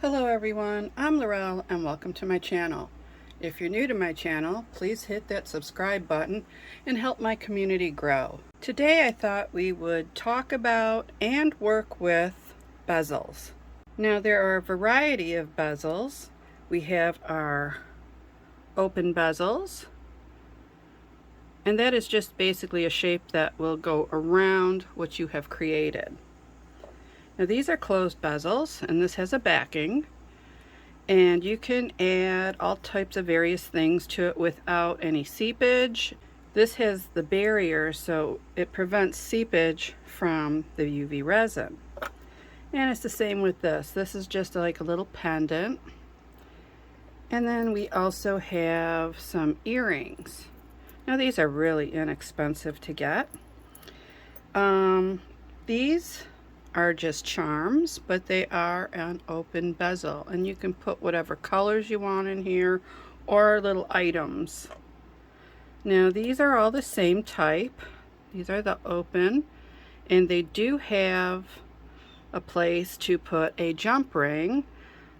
Hello everyone, I'm Laurel and welcome to my channel. If you're new to my channel, please hit that subscribe button and help my community grow. Today I thought we would talk about and work with bezels. Now there are a variety of bezels. We have our open bezels, and that is just basically a shape that will go around what you have created. Now these are closed bezels, and this has a backing, and you can add all types of various things to it without any seepage. This has the barrier, so it prevents seepage from the UV resin. And it's the same with this. This is just like a little pendant. And then we also have some earrings. Now these are really inexpensive to get. These are just charms, but they are an open bezel, and you can put whatever colors you want in here or little items. Now these are all the same type. These are the open, and they do have a place to put a jump ring,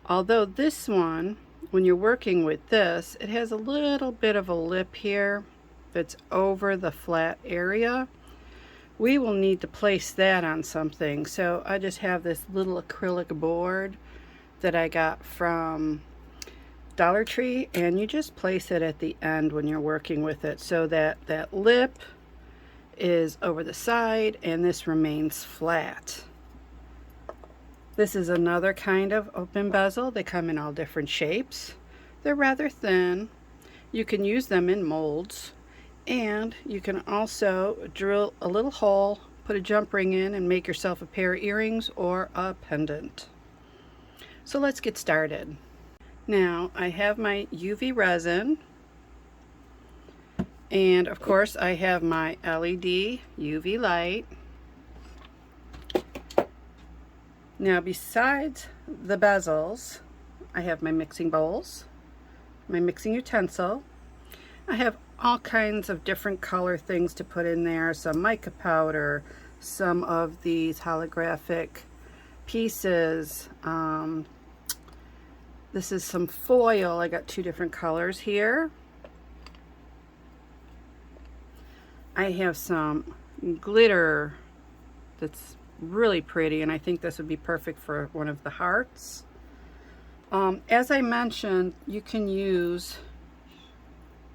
although this one, when you're working with this, it has a little bit of a lip here that's over the flat area. We will need to place that on something, so I just have this little acrylic board that I got from Dollar Tree, and you just place it at the end when you're working with it so that that lip is over the side and this remains flat. This is another kind of open bezel. They come in all different shapes. They're rather thin. You can use them in molds. And you can also drill a little hole, put a jump ring in, and make yourself a pair of earrings or a pendant. So let's get started. Now I have my UV resin, and of course I have my LED UV light. Now besides the bezels, I have my mixing bowls, my mixing utensil. I have all kinds of different color things to put in there, some mica powder, some of these holographic pieces. This is some foil. I got two different colors here. I have some glitter that's really pretty, and I think this would be perfect for one of the hearts. As I mentioned, you can use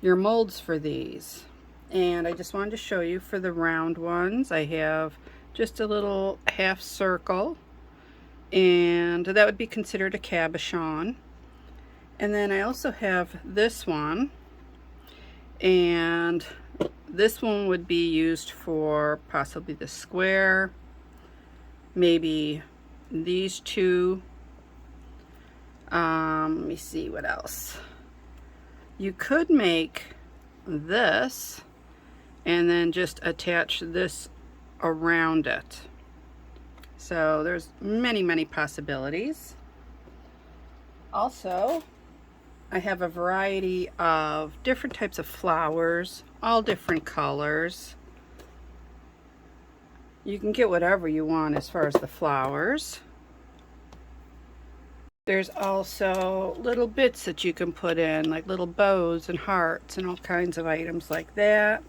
your molds for these, and I just wanted to show you for the round ones. I have just a little half circle, and that would be considered a cabochon. And then I also have this one, and this one would be used for possibly the square, maybe these two. Let me see what else. You could make this and then just attach this around it. So there's many possibilities. Also, I have a variety of different types of flowers, all different colors. You can get whatever you want as far as the flowers. There's also little bits that you can put in, like little bows and hearts and all kinds of items like that.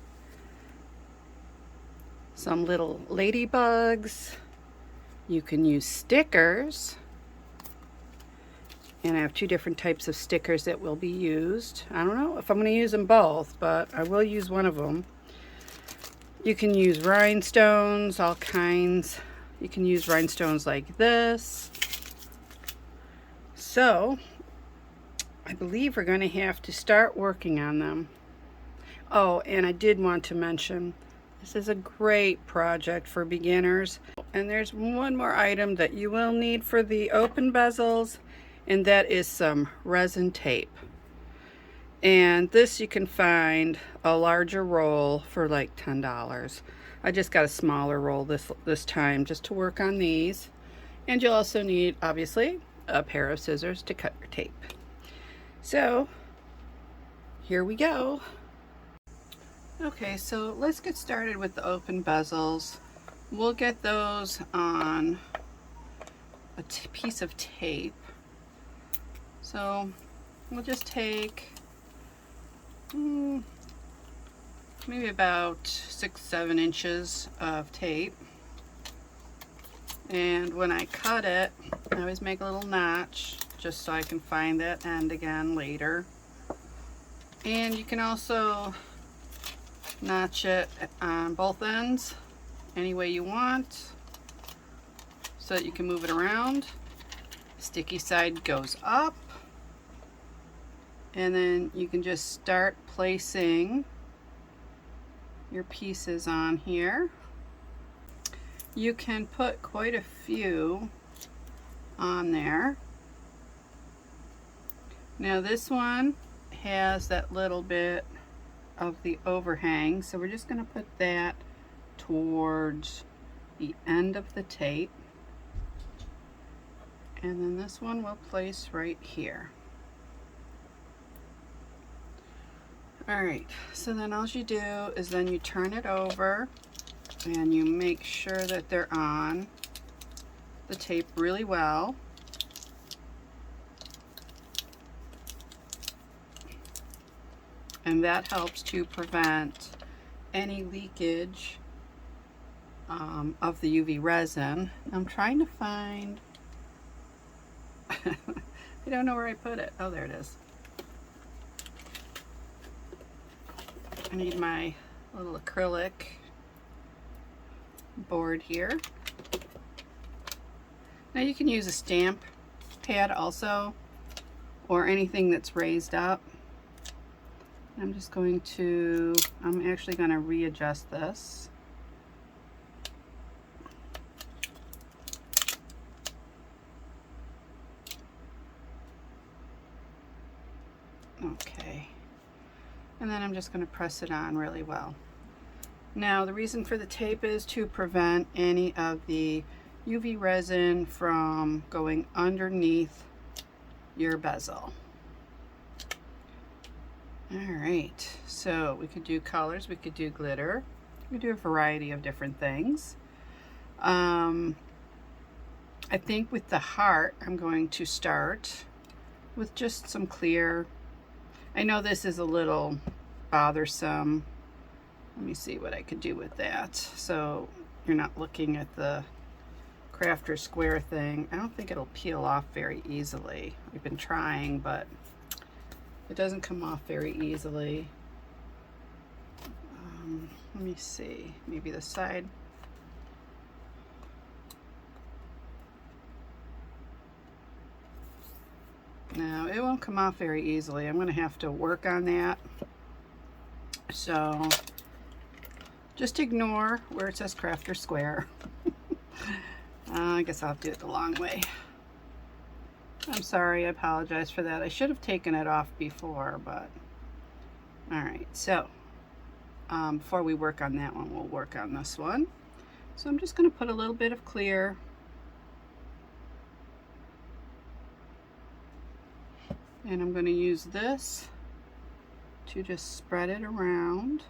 Some little ladybugs. You can use stickers. And I have two different types of stickers that will be used. I don't know if I'm going to use them both, but I will use one of them. You can use rhinestones, all kinds. You can use rhinestones like this. So I believe we're going to have to start working on them. Oh, and I did want to mention, this is a great project for beginners. And there's one more item that you will need for the open bezels, and that is some resin tape. And this you can find a larger roll for like $10. I just got a smaller roll this time just to work on these. And you'll also need, obviously, a pair of scissors to cut your tape. So here we go. Okay, so let's get started with the open bezels. We'll get those on a piece of tape. So we'll just take maybe about 6-7 inches of tape, and when I cut it, I always make a little notch just so I can find that end again later. And you can also notch it on both ends any way you want so that you can move it around. Sticky side goes up, and then you can just start placing your pieces on here. You can put quite a few on there. Now this one has that little bit of the overhang, so we're just going to put that towards the end of the tape, and then this one we'll place right here. Alright, so then all you do is then you turn it over and you make sure that they're on the tape really well. And that helps to prevent any leakage of the UV resin. I'm trying to find, I don't know where I put it. Oh, there it is. I need my little acrylic board here. Now you can use a stamp pad also, or anything that's raised up. I'm actually going to readjust this. Okay. And then I'm just going to press it on really well. Now the reason for the tape is to prevent any of the UV resin from going underneath your bezel. Alright, so we could do colors, we could do glitter, we could do a variety of different things. I think with the heart I'm going to start with just some clear. I know this is a little bothersome. Let me see what I could do with that so you're not looking at the crafter square thing. I don't think it'll peel off very easily. We've been trying, but it doesn't come off very easily. Let me see, maybe the side. No, it won't come off very easily. I'm going to have to work on that. So just ignore where it says crafter square. I guess I'll do it the long way. I'm sorry, I apologize for that. I should have taken it off before, but alright, so before we work on that one, we'll work on this one. So I'm just going to put a little bit of clear and I'm going to use this to just spread it around,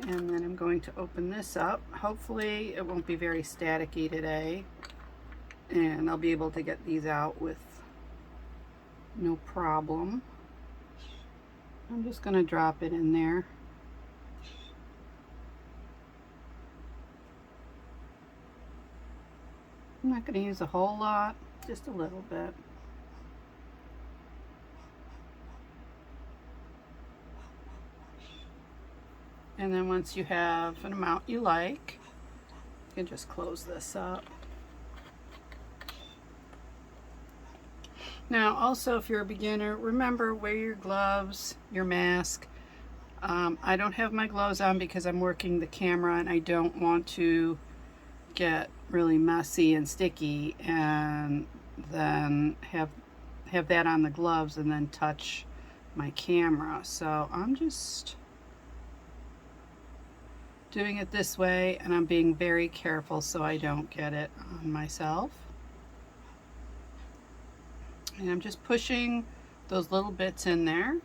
and then I'm going to open this up. Hopefully it won't be very staticky today, and I'll be able to get these out with no problem. I'm just going to drop it in there. I'm not going to use a whole lot, just a little bit. And then once you have an amount you like, you can just close this up. Now also, if you're a beginner, remember, wear your gloves, your mask. I don't have my gloves on because I'm working the camera and I don't want to get really messy and sticky and then have that on the gloves and then touch my camera. So I'm just doing it this way, and I'm being very careful so I don't get it on myself. And I'm just pushing those little bits in there.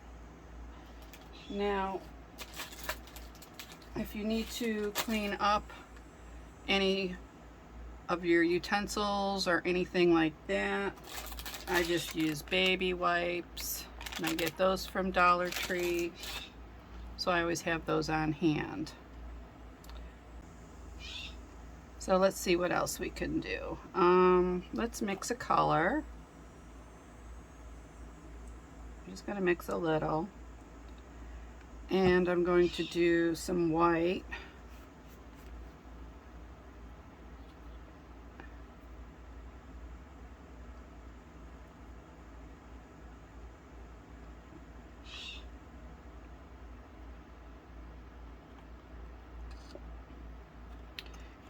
Now, if you need to clean up any of your utensils or anything like that. I just use baby wipes, and I get those from Dollar Tree, so I always have those on hand. So let's see what else we can do. Let's mix a color. I'm just going to mix a little, and I'm going to do some white.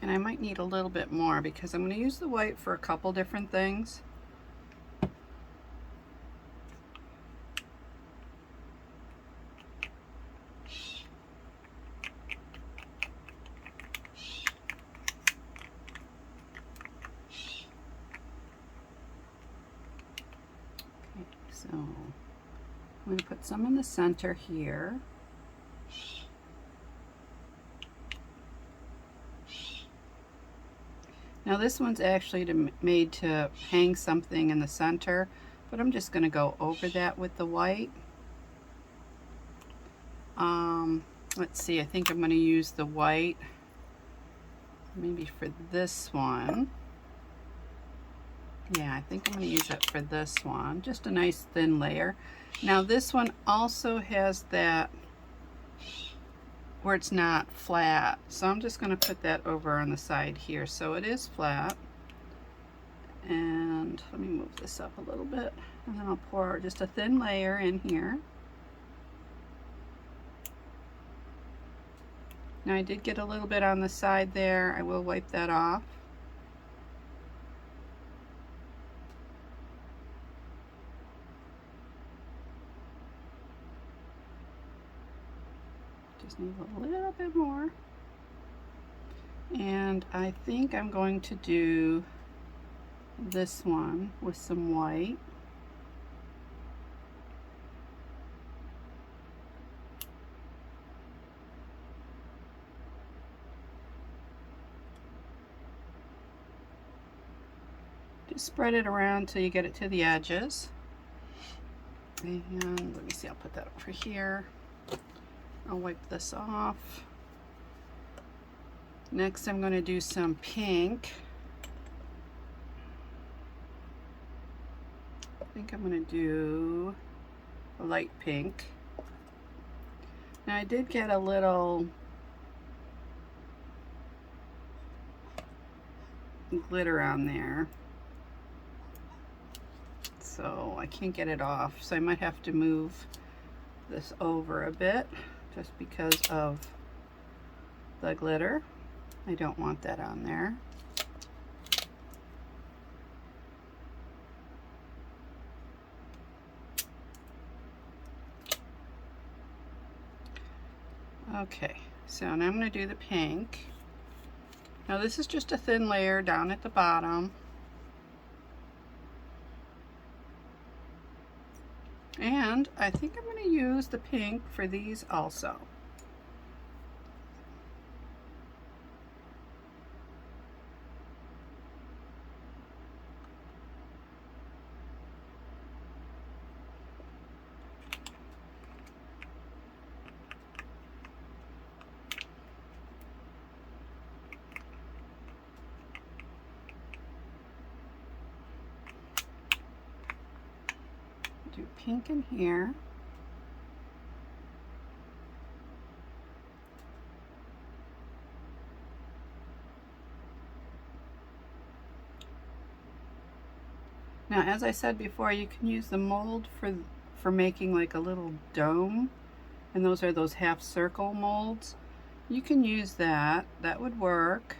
And I might need a little bit more because I'm going to use the white for a couple different things. Okay, so I'm going to put some in the center here. Now this one's actually made to hang something in the center, but I'm just going to go over that with the white. Let's see, I think I'm going to use the white maybe for this one. Yeah, I think I'm going to use it for this one. Just a nice thin layer. Now this one also has that where it's not flat, so I'm just going to put that over on the side here so it is flat. And let me move this up a little bit, and then I'll pour just a thin layer in here. Now I did get a little bit on the side there. I will wipe that off. Just need a little bit more. And I think I'm going to do this one with some white. Just spread it around till you get it to the edges. And let me see, I'll put that over here. I'll wipe this off. Next I'm going to do some pink. I think I'm going to do a light pink. Now I did get a little glitter on there, so I can't get it off, so I might have to move this over a bit just because of the glitter. I don't want that on there. Okay, so now I'm going to do the pink. Now this is just a thin layer down at the bottom. And I think I'm going to use the pink for these also. Do pink in here. Now, as I said before, you can use the mold for making like a little dome, and those are those half circle molds. You can use that. That would work.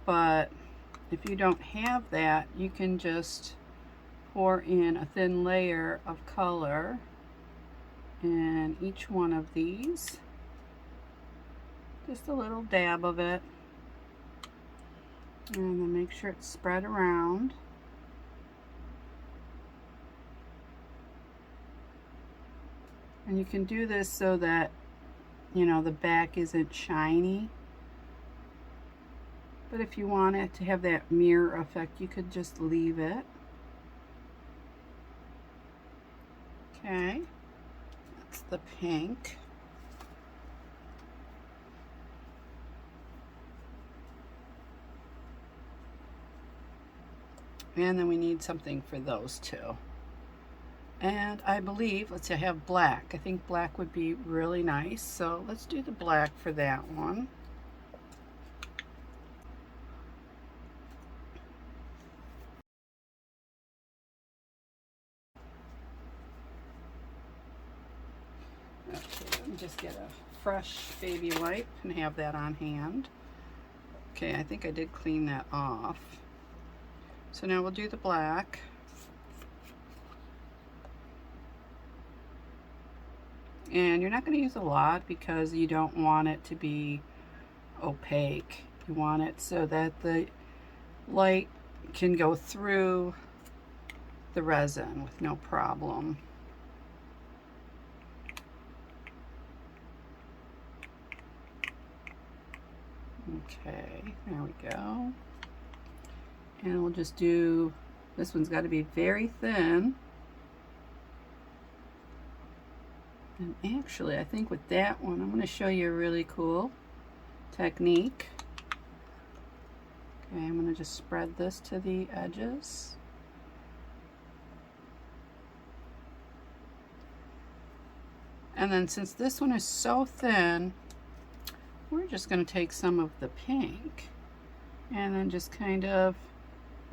But if you don't have that, you can just pour in a thin layer of color in each one of these. Just a little dab of it. And then make sure it's spread around. And you can do this so that, you know, the back isn't shiny. But if you want it to have that mirror effect, you could just leave it. Okay, that's the pink. And then we need something for those two. And I believe, let's see, I have black. I think black would be really nice. So let's do the black for that one. Okay, let me just get a fresh baby wipe and have that on hand. Okay, I think I did clean that off. So now we'll do the black. And you're not going to use a lot because you don't want it to be opaque. You want it so that the light can go through the resin with no problem. Okay, there we go. And we'll just do, this one's got to be very thin. And actually, I think with that one, I'm going to show you a really cool technique. Okay, I'm going to just spread this to the edges. And then since this one is so thin, we're just going to take some of the pink and then just kind of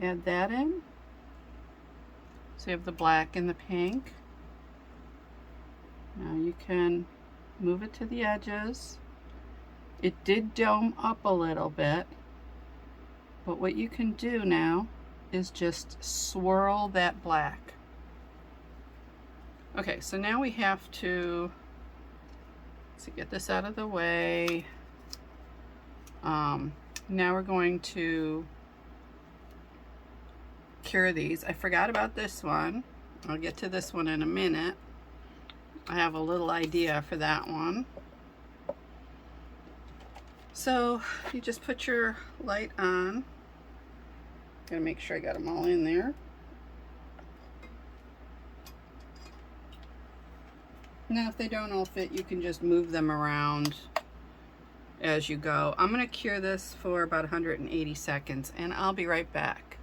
add that in. So you have the black and the pink. Now you can move it to the edges. It did dome up a little bit, but what you can do now is just swirl that black. Okay, so now we have to, get this out of the way. Now we're going to cure these. I forgot about this one. I'll get to this one in a minute. I have a little idea for that one. So you just put your light on. Gotta make sure I got them all in there. Now if they don't all fit, you can just move them around as you go. I'm gonna cure this for about 180 seconds and I'll be right back.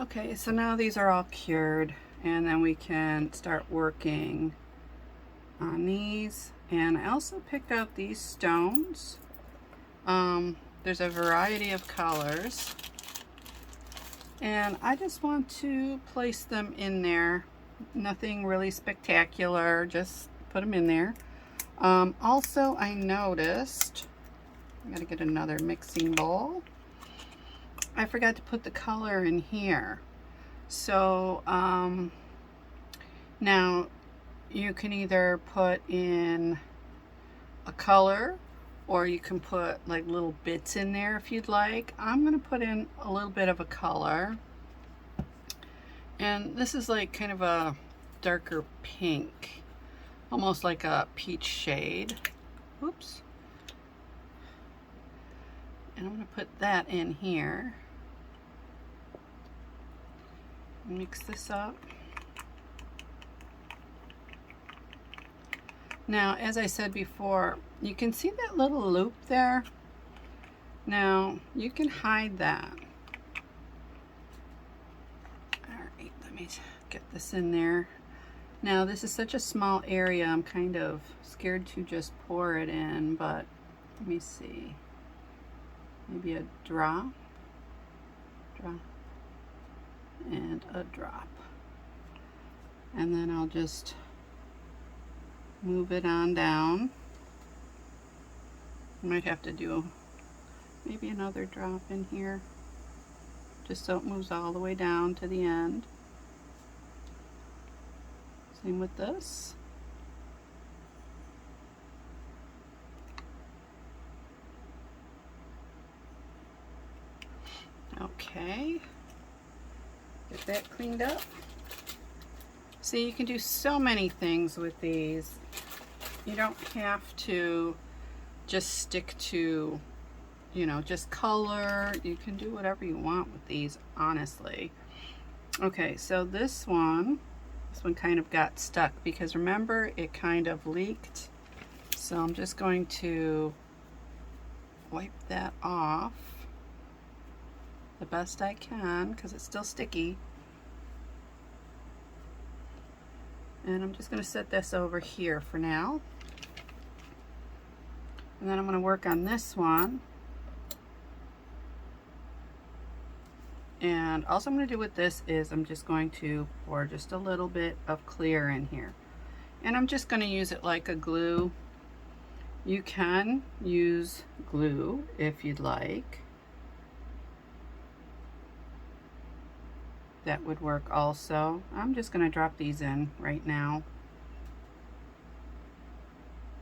Okay, so now these are all cured and then we can start working on these. And I also picked out these stones. There's a variety of colors and I just want to place them in there. Nothing really spectacular, just put them in there. Also, I noticed, I gotta get another mixing bowl. I forgot to put the color in here. So now you can either put in a color or you can put like little bits in there if you'd like. I'm gonna put in a little bit of a color. And this is like kind of a darker pink, almost like a peach shade. Oops. And I'm going to put that in here. Mix this up. Now, as I said before, you can see that little loop there. Now, you can hide that. Get this in there. Now this is such a small area, I'm kind of scared to just pour it in, but let me see. Maybe a drop, and a drop. And then I'll just move it on down. I might have to do maybe another drop in here, just so it moves all the way down to the end. Same with this. Okay, get that cleaned up. See, you can do so many things with these. You don't have to just stick to you know, just color. You can do whatever you want with these, honestly. Okay, so this one kind of got stuck because remember it kind of leaked. So I'm just going to wipe that off the best I can because it's still sticky. And I'm just going to set this over here for now. And then I'm going to work on this one. And also I'm going to do with this is I'm just going to pour just a little bit of clear in here. And I'm just going to use it like a glue. You can use glue if you'd like. That would work also. I'm just going to drop these in right now.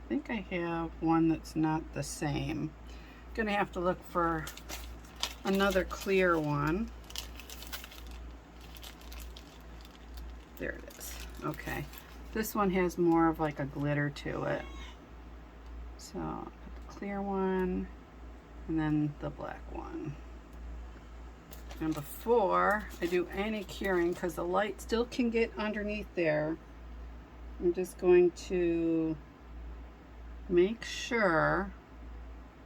I think I have one that's not the same. I'm going to have to look for another clear one. There it is. Okay. This one has more of like a glitter to it. So I'll put the clear one and then the black one. And before I do any curing, because the light still can get underneath there, I'm just going to make sure,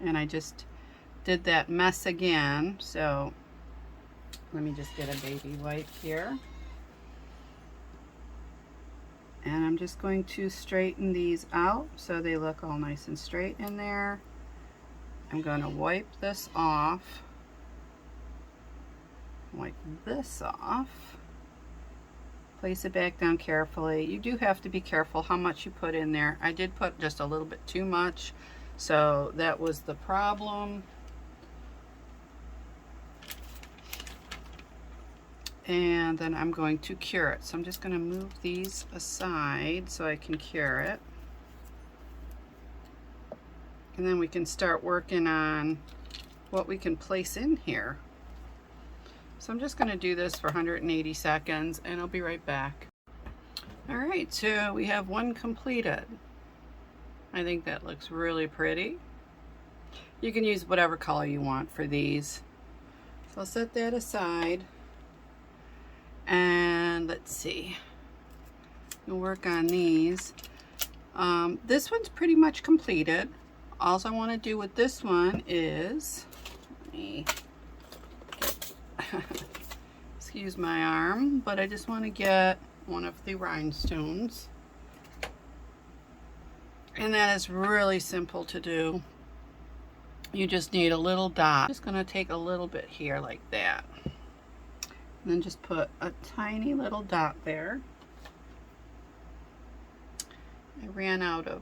and I just did that mess again, so let me just get a baby wipe here. And I'm just going to straighten these out so they look all nice and straight in there. I'm going to wipe this off. Wipe this off. Place it back down carefully. You do have to be careful how much you put in there. I did put just a little bit too much, so that was the problem. And then I'm going to cure it. So I'm just going to move these aside so I can cure it. And then we can start working on what we can place in here. So I'm just going to do this for 180 seconds and I'll be right back. All right, so we have one completed. I think that looks really pretty. You can use whatever color you want for these. So I'll set that aside. And let's see. We'll work on these. This one's pretty much completed. All I want to do with this one is, let me excuse my arm, but I just want to get one of the rhinestones. And that is really simple to do. You just need a little dot. I'm just going to take a little bit here like that. And then just put a tiny little dot there. I ran out of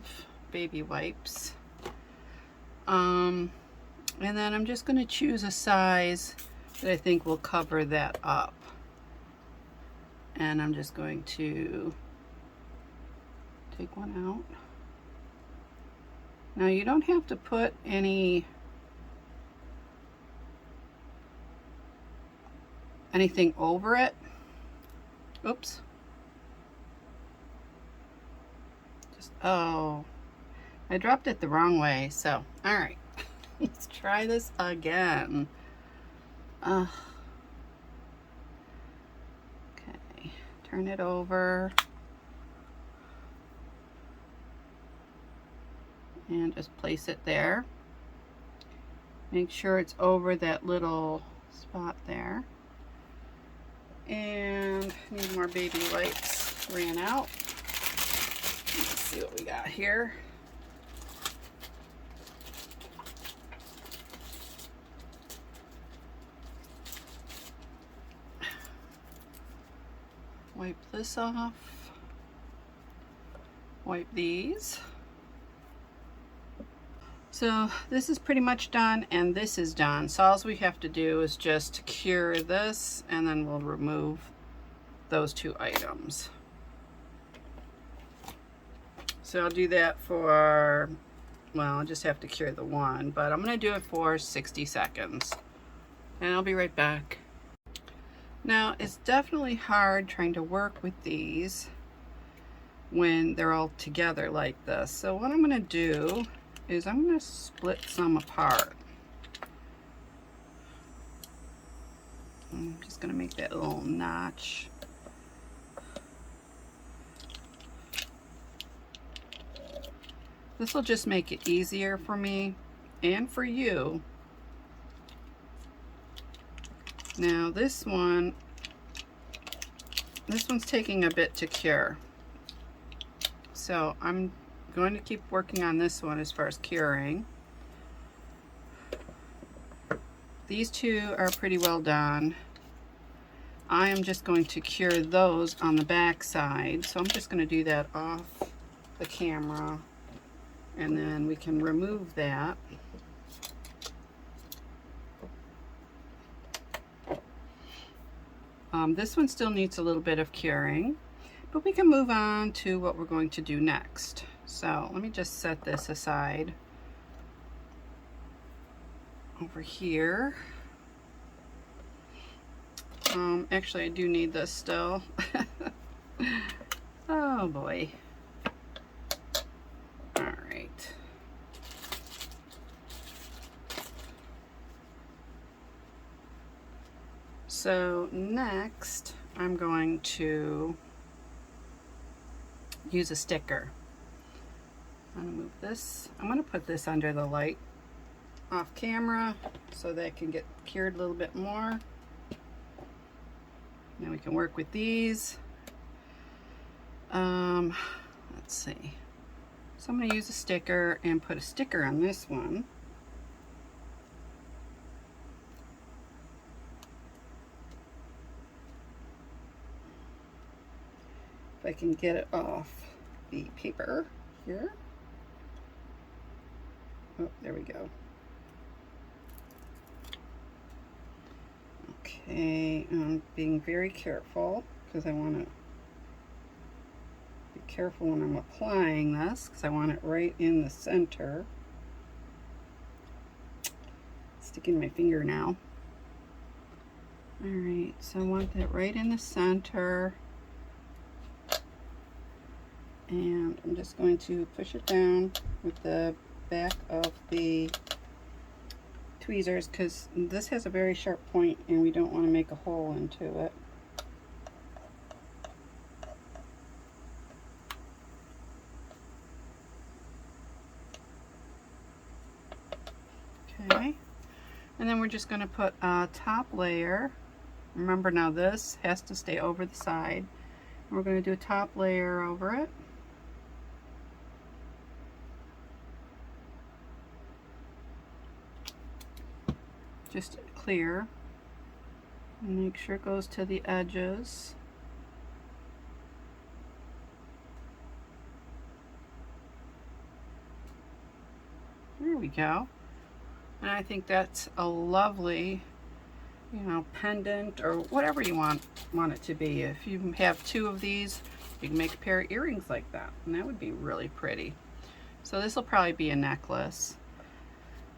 baby wipes. And then I'm just going to choose a size that I think will cover that up. And I'm just going to take one out. Now you don't have to put anything over it. Oops. Oh, I dropped it the wrong way. So, all right, let's try this again. Okay, turn it over. And just place it there. Make sure it's over that little spot there. And need more baby wipes. Ran out. Let's see what we got here. Wipe this off. Wipe these. So this is pretty much done and this is done. So all we have to do is just cure this and then we'll remove those two items. So I'll do that for, well, I'll just have to cure the one, but I'm going to do it for 60 seconds. And I'll be right back. Now, it's definitely hard trying to work with these when they're all together like this. So what I'm going to do is I'm going to split some apart. just going to make that little notch. This will just make it easier for me and for you. Now this one's taking a bit to cure. So I'm going to keep working on this one as far as curing. These two are pretty well done. I am just going to cure those on the back side. So I'm just going to do that off the camera, and then we can remove that. This one still needs a little bit of curing, but we can move on to what we're going to do next. So let me just set this aside over here. Actually, I do need this still. Oh boy. All right. So next, I'm going to use a sticker. I'm going to move this. I'm going to put this under the light off camera so that it can get cured a little bit more. Now we can work with these. Let's see. So I'm going to use a sticker and put a sticker on this one. If I can get it off the paper here. Oh, there we go. Okay, I'm being very careful because I want to be careful when I'm applying this because I want it right in the center. Sticking my finger now. Alright, so I want that right in the center. And I'm just going to push it down with the back of the tweezers because this has a very sharp point and we don't want to make a hole into it. Okay, and then we're just going to put a top layer. Remember now this has to stay over the side. We're going to do a top layer over it. Just clear, and make sure it goes to the edges. There we go. And I think that's a lovely, you know, pendant or whatever you want it to be. If you have two of these, you can make a pair of earrings like that, and that would be really pretty. So this will probably be a necklace.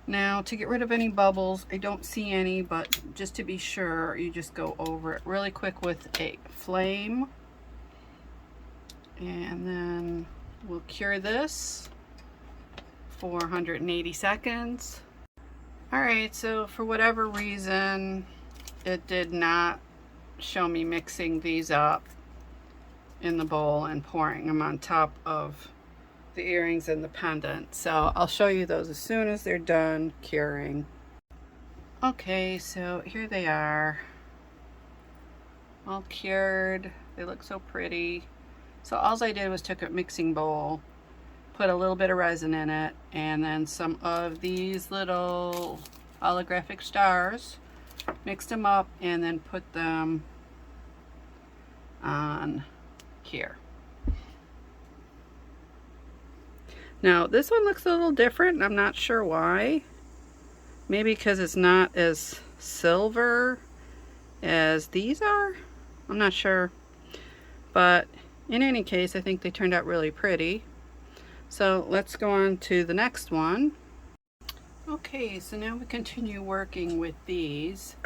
Now, to get rid of any bubbles, I don't see any, but just to be sure, you just go over it really quick with a flame. And then we'll cure this for 180 seconds. Alright, so for whatever reason, it did not show me mixing these up in the bowl and pouring them on top of the earrings and the pendant. So I'll show you those as soon as they're done curing. Okay, so here they are, all cured. They look so pretty. So all I did was took a mixing bowl, put a little bit of resin in it, and then some of these little holographic stars, mixed them up, and then put them on here. Now this one looks a little different. I'm not sure why. Maybe because it's not as silver as these are. I'm not sure. But in any case, I think they turned out really pretty. So let's go on to the next one. Okay, so now we continue working with these.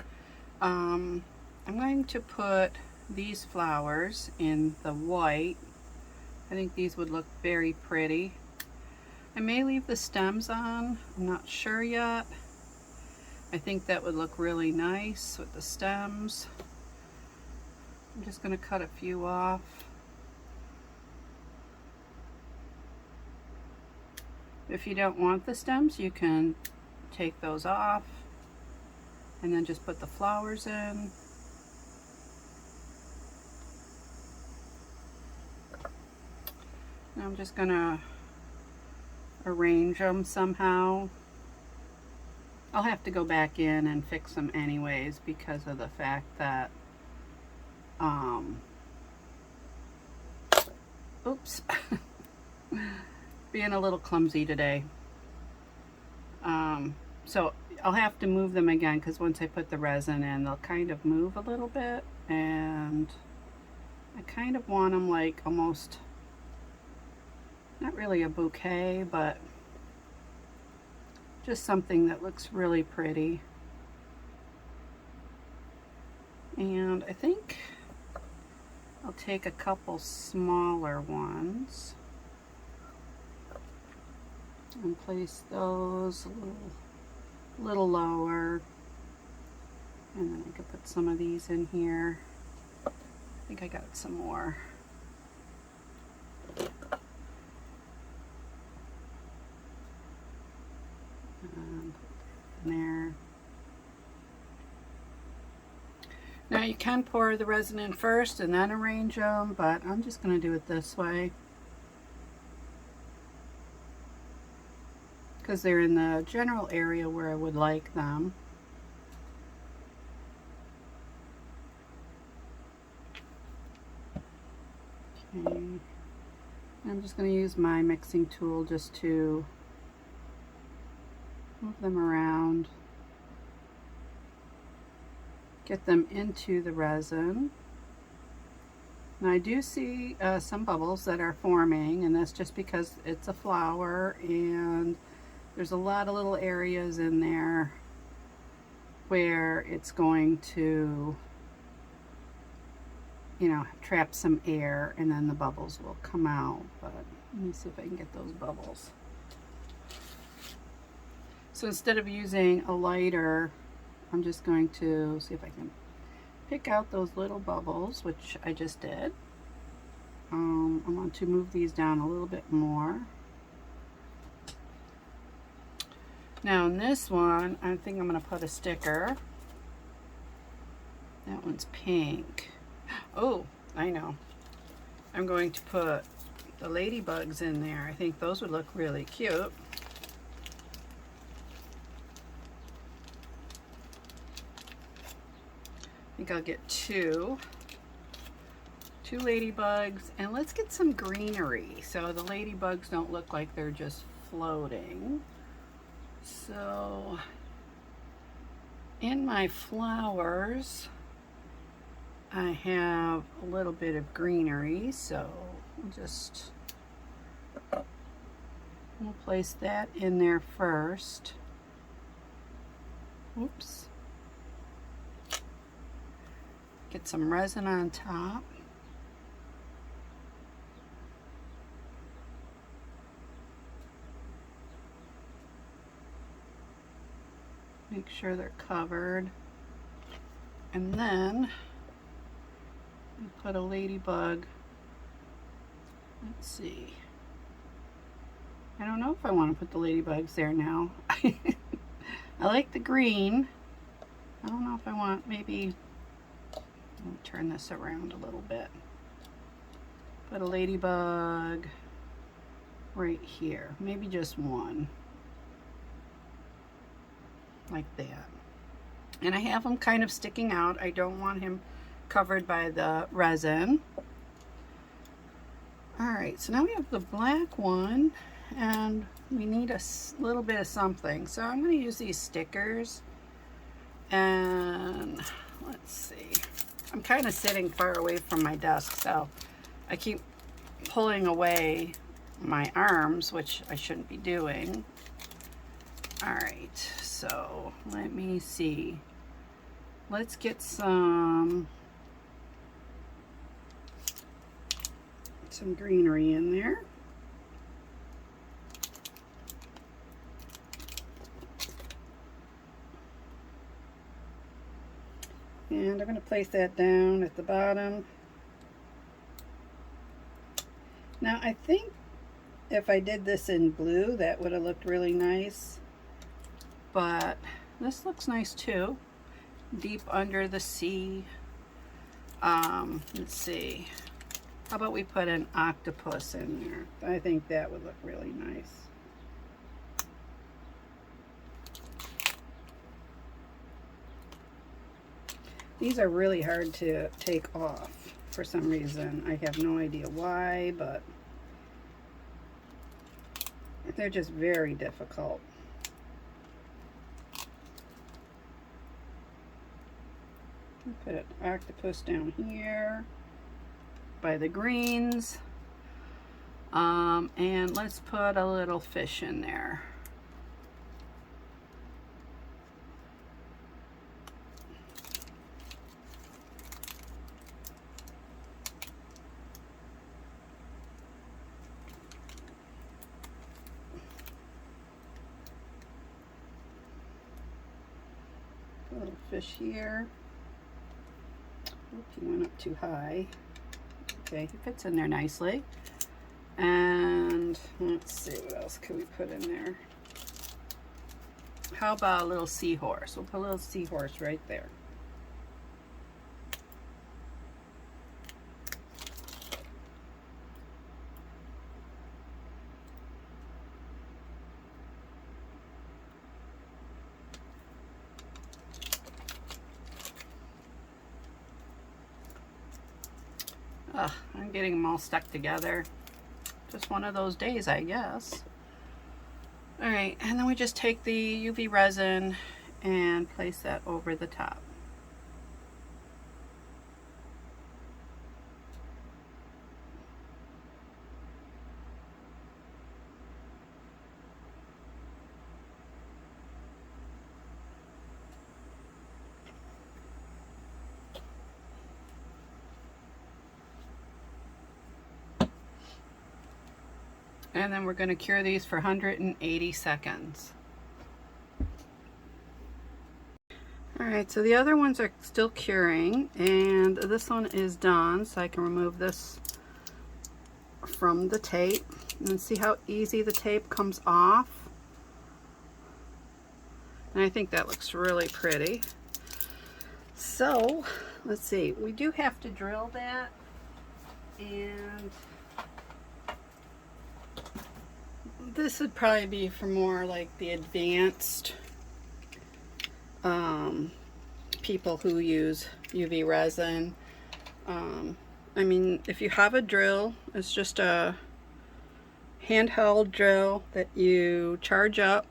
I'm going to put these flowers in the white. I think these would look very pretty. I may leave the stems on, I'm not sure yet. I think that would look really nice with the stems. I'm just going to cut a few off. If you don't want the stems, you can take those off and then just put the flowers in. Now I'm just going to arrange them somehow. I'll have to go back in and fix them anyways because of the fact that oops, being a little clumsy today. So I'll have to move them again because once I put the resin in, they'll kind of move a little bit, and I kind of want them like almost, not really a bouquet, but just something that looks really pretty. And I think I'll take a couple smaller ones and place those a little lower, and then I could put some of these in here. I think I got some more. There. Now you can pour the resin in first and then arrange them, but I'm just going to do it this way because they're in the general area where I would like them. Okay. I'm just going to use my mixing tool just to move them around, get them into the resin. Now I do see some bubbles that are forming, and that's just because it's a flower and there's a lot of little areas in there where it's going to, you know, trap some air and then the bubbles will come out. But let me see if I can get those bubbles. So instead of using a lighter, I'm just going to see if I can pick out those little bubbles, which I just did. I want to move these down a little bit more. Now in this one, I think I'm going to put a sticker. That one's pink. Oh, I know. I'm going to put the ladybugs in there. I think those would look really cute. I think I'll get two ladybugs, and let's get some greenery so the ladybugs don't look like they're just floating. So in my flowers I have a little bit of greenery, so we'll place that in there first. Oops. Get some resin on top. Make sure they're covered. And then we put a ladybug. Let's see. I don't know if I want to put the ladybugs there now. I like the green. I don't know if I want, maybe, let me turn this around a little bit. Put a ladybug right here. Maybe just one. Like that. And I have him kind of sticking out. I don't want him covered by the resin. Alright, so now we have the black one, and we need a little bit of something. So I'm going to use these stickers, and let's see. I'm kind of sitting far away from my desk, so I keep pulling away my arms, which I shouldn't be doing. Alright, so let me see. Let's get some greenery in there. And I'm going to place that down at the bottom. Now I think if I did this in blue, that would have looked really nice. But this looks nice too. Deep under the sea. Let's see. How about we put an octopus in there? I think that would look really nice. These are really hard to take off for some reason. I have no idea why, but they're just very difficult. Put an octopus down here by the greens. And let's put a little fish in there. A little fish here. Oop, he went up too high. Okay, he fits in there nicely. And let's see, what else can we put in there? How about a little seahorse? We'll put a little seahorse right there. I'm getting them all stuck together. Just one of those days, I guess. All right, and then we just take the UV resin and place that over the top. And then we're going to cure these for 180 seconds. Alright, so the other ones are still curing, and this one is done, so I can remove this from the tape. And see how easy the tape comes off? And I think that looks really pretty. So, let's see, we do have to drill that, and this would probably be for more like the advanced people who use UV resin. I mean, if you have a drill, it's just a handheld drill that you charge up,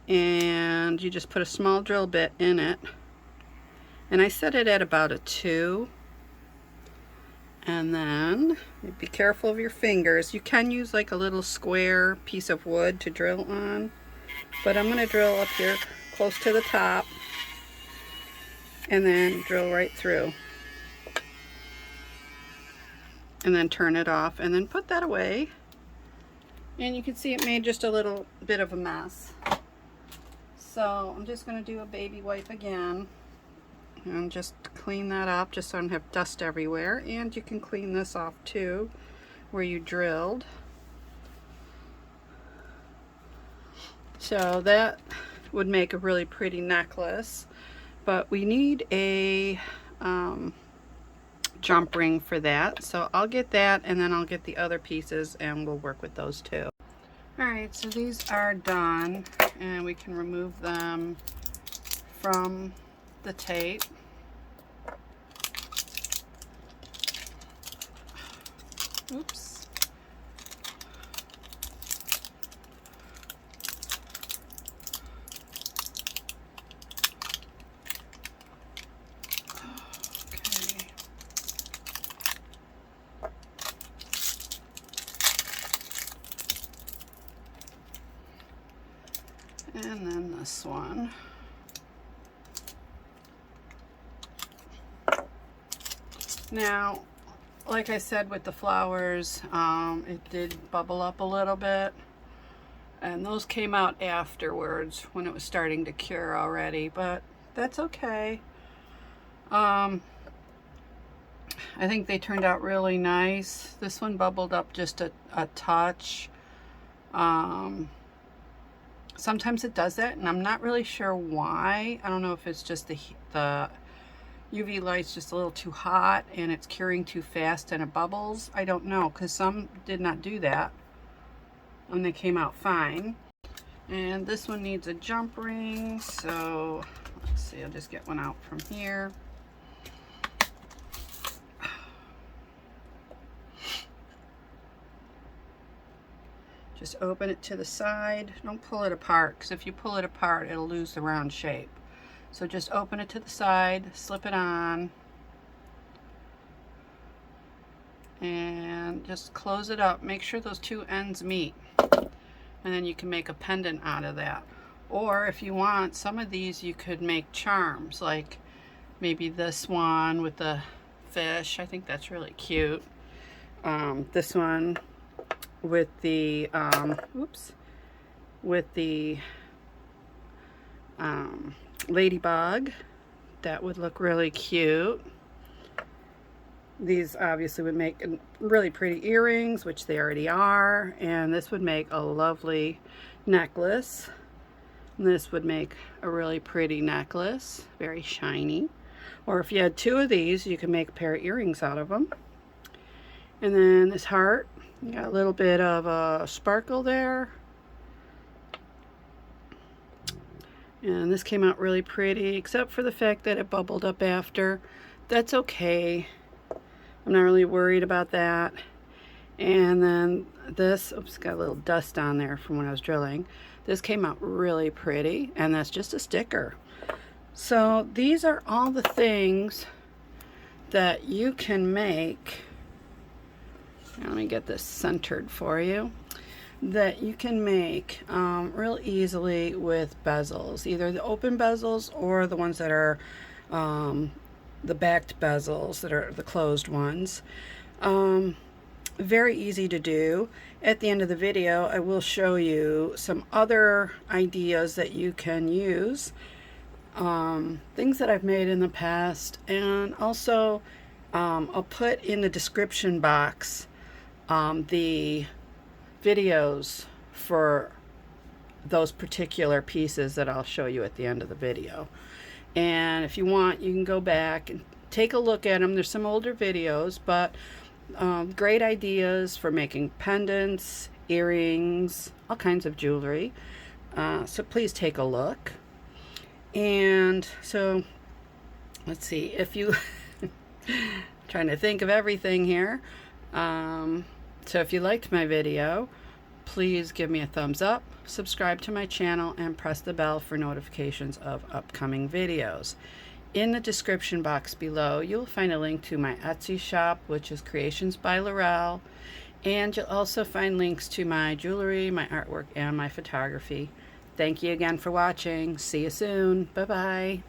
and you just put a small drill bit in it. And I set it at about a 2. And then be careful of your fingers. You can use like a little square piece of wood to drill on, but I'm going to drill up here close to the top and then drill right through, and then turn it off and then put that away. And you can see it made just a little bit of a mess. So I'm just going to do a baby wipe again and just clean that up just so I don't have dust everywhere. And you can clean this off too where you drilled. So that would make a really pretty necklace, but we need a jump ring for that. So I'll get that, and then I'll get the other pieces and we'll work with those too. Alright, so these are done, and we can remove them from the tape. Oops. Okay. And then this one. Now, like I said with the flowers, it did bubble up a little bit, and those came out afterwards when it was starting to cure already, but that's okay. I think they turned out really nice. This one bubbled up just a touch. Sometimes it does that, and I'm not really sure why. I don't know if it's just the UV light's just a little too hot and it's curing too fast and it bubbles. I don't know, because some did not do that and they came out fine. And this one needs a jump ring, so let's see, I'll just get one out from here. Just open it to the side. Don't pull it apart, because if you pull it apart, it'll lose the round shape. So just open it to the side, slip it on, and just close it up. Make sure those two ends meet, and then you can make a pendant out of that. Or if you want, some of these you could make charms, like maybe this one with the fish. I think that's really cute. This one with the ladybug. That would look really cute. These obviously would make really pretty earrings, which they already are, and this would make a lovely necklace. And this would make a really pretty necklace, very shiny. Or if you had two of these, you could make a pair of earrings out of them. And then this heart, you got a little bit of a sparkle there. And this came out really pretty, except for the fact that it bubbled up after. That's okay. I'm not really worried about that. And then this, oops, got a little dust on there from when I was drilling. This came out really pretty, and that's just a sticker. So these are all the things that you can make. Let me get this centered for you. That you can make real easily with bezels, either the open bezels or the ones that are the backed bezels, that are the closed ones. Very easy to do. At the end of the video, I will show you some other ideas that you can use, things that I've made in the past, and also I'll put in the description box the videos for those particular pieces that I'll show you at the end of the video. And if you want, you can go back and take a look at them. There's some older videos, but great ideas for making pendants, earrings, all kinds of jewelry. So please take a look. And so let's see, if you trying to think of everything here. So if you liked my video, please give me a thumbs up, subscribe to my channel, and press the bell for notifications of upcoming videos. In the description box below, you'll find a link to my Etsy shop, which is Creations by Laurel, and you'll also find links to my jewelry, my artwork, and my photography. Thank you again for watching. See you soon. Bye-bye.